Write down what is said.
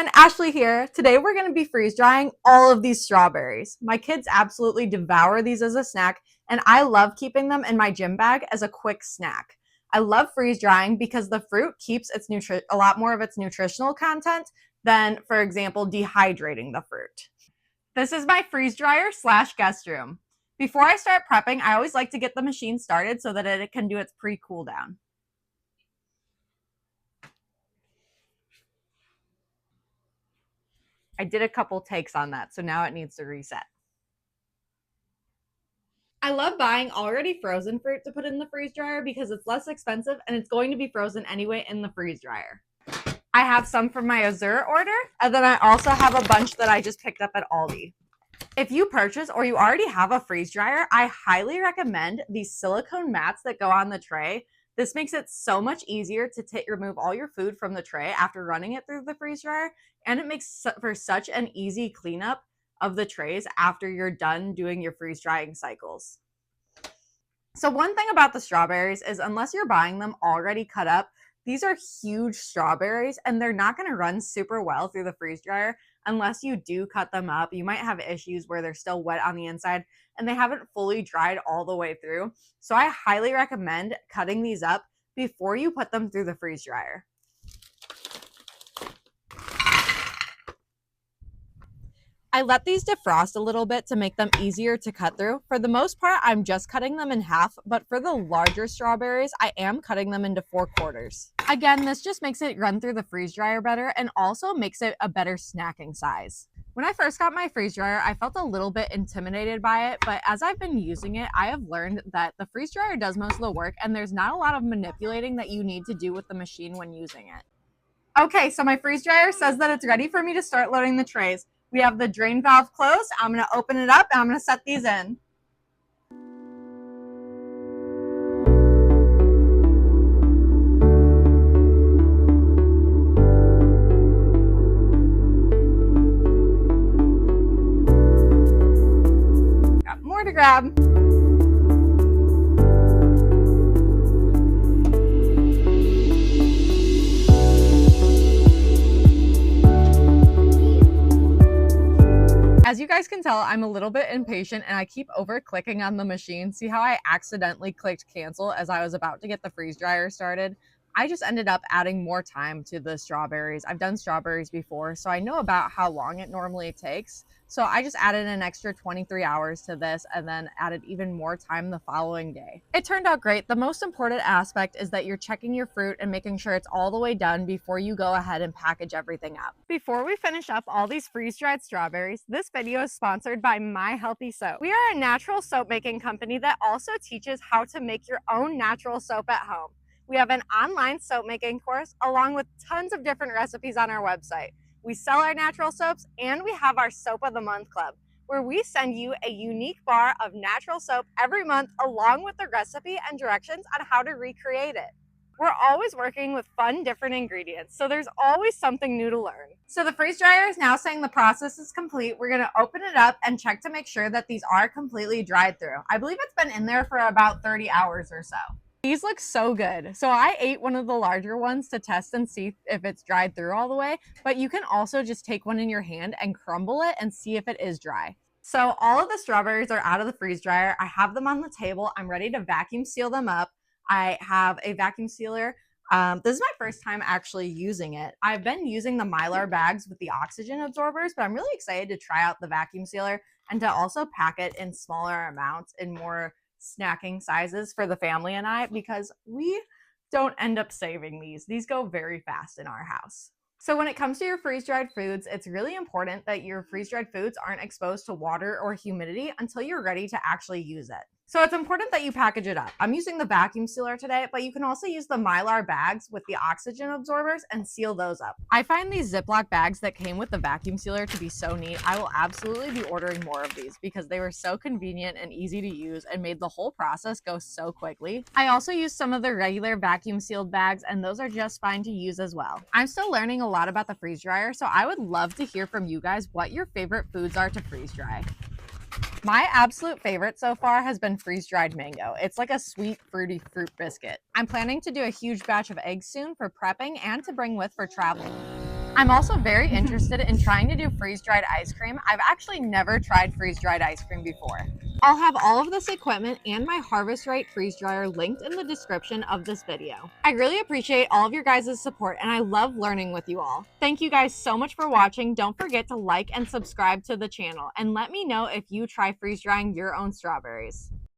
everyone, Ashley here. Today we're going to be freeze drying all of these strawberries. My kids absolutely devour these as a snack, and I love keeping them in my gym bag as a quick snack. I love freeze drying because the fruit keeps a lot more of its nutritional content than, for example, dehydrating the fruit. This is my freeze dryer / guest room. Before I start prepping, I always like to get the machine started so that it can do its pre-cool down. I did a couple takes on that, so now it needs to reset. I love buying already frozen fruit to put in the freeze dryer because it's less expensive and it's going to be frozen anyway in the freeze dryer. I have some from my Azur order, and then I also have a bunch that I just picked up at Aldi. If you purchase or you already have a freeze dryer, I highly recommend these silicone mats that go on the tray. This makes it so much easier to remove all your food from the tray after running it through the freeze dryer, and it makes for such an easy cleanup of the trays after you're done doing your freeze drying cycles. So one thing about the strawberries is unless you're buying them already cut up, these are huge strawberries and they're not going to run super well through the freeze dryer unless you do cut them up. You might have issues where they're still wet on the inside and they haven't fully dried all the way through. So I highly recommend cutting these up before you put them through the freeze dryer. I let these defrost a little bit to make them easier to cut through. For the most part, I'm just cutting them in half, but for the larger strawberries, I am cutting them into 4/4. Again, this just makes it run through the freeze dryer better and also makes it a better snacking size. When I first got my freeze dryer, I felt a little bit intimidated by it, but as I've been using it, I have learned that the freeze dryer does most of the work and there's not a lot of manipulating that you need to do with the machine when using it. Okay, so my freeze dryer says that it's ready for me to start loading the trays. We have the drain valve closed. I'm going to open it up and I'm going to set these in. Got more to grab. As you guys can tell, I'm a little bit impatient and I keep over clicking on the machine. See how I accidentally clicked cancel as I was about to get the freeze dryer started? I just ended up adding more time to the strawberries. I've done strawberries before, so I know about how long it normally takes. So I just added an extra 23 hours to this and then added even more time the following day. It turned out great. The most important aspect is that you're checking your fruit and making sure it's all the way done before you go ahead and package everything up. Before we finish up all these freeze-dried strawberries, this video is sponsored by My Healthy Soap. We are a natural soap making company that also teaches how to make your own natural soap at home. We have an online soap making course along with tons of different recipes on our website. We sell our natural soaps and we have our Soap of the Month Club, where we send you a unique bar of natural soap every month along with the recipe and directions on how to recreate it. We're always working with fun, different ingredients, so there's always something new to learn. So the freeze dryer is now saying the process is complete. We're gonna open it up and check to make sure that these are completely dried through. I believe it's been in there for about 30 hours or so. These look so good. So I ate one of the larger ones to test and see if it's dried through all the way, but you can also just take one in your hand and crumble it and see if it is dry. So all of the strawberries are out of the freeze dryer. I have them on the table. I'm ready to vacuum seal them up. I have a vacuum sealer. This is my first time actually using it. I've been using the Mylar bags with the oxygen absorbers, but I'm really excited to try out the vacuum sealer and to also pack it in smaller amounts in more snacking sizes for the family and I, because we don't end up saving these. These go very fast in our house. So when it comes to your freeze-dried foods, it's really important that your freeze-dried foods aren't exposed to water or humidity until you're ready to actually use it. So it's important that you package it up. I'm using the vacuum sealer today, but you can also use the Mylar bags with the oxygen absorbers and seal those up. I find these Ziploc bags that came with the vacuum sealer to be so neat. I will absolutely be ordering more of these because they were so convenient and easy to use and made the whole process go so quickly. I also used some of the regular vacuum sealed bags and those are just fine to use as well. I'm still learning a lot about the freeze dryer, so I would love to hear from you guys what your favorite foods are to freeze dry. My absolute favorite so far has been freeze-dried mango. It's like a sweet, fruity fruit biscuit. I'm planning to do a huge batch of eggs soon for prepping and to bring with for travel. I'm also very interested in trying to do freeze-dried ice cream. I've actually never tried freeze-dried ice cream before. I'll have all of this equipment and my Harvest Right freeze dryer linked in the description of this video. I really appreciate all of your guys' support and I love learning with you all. Thank you guys so much for watching. Don't forget to like and subscribe to the channel and let me know if you try freeze drying your own strawberries.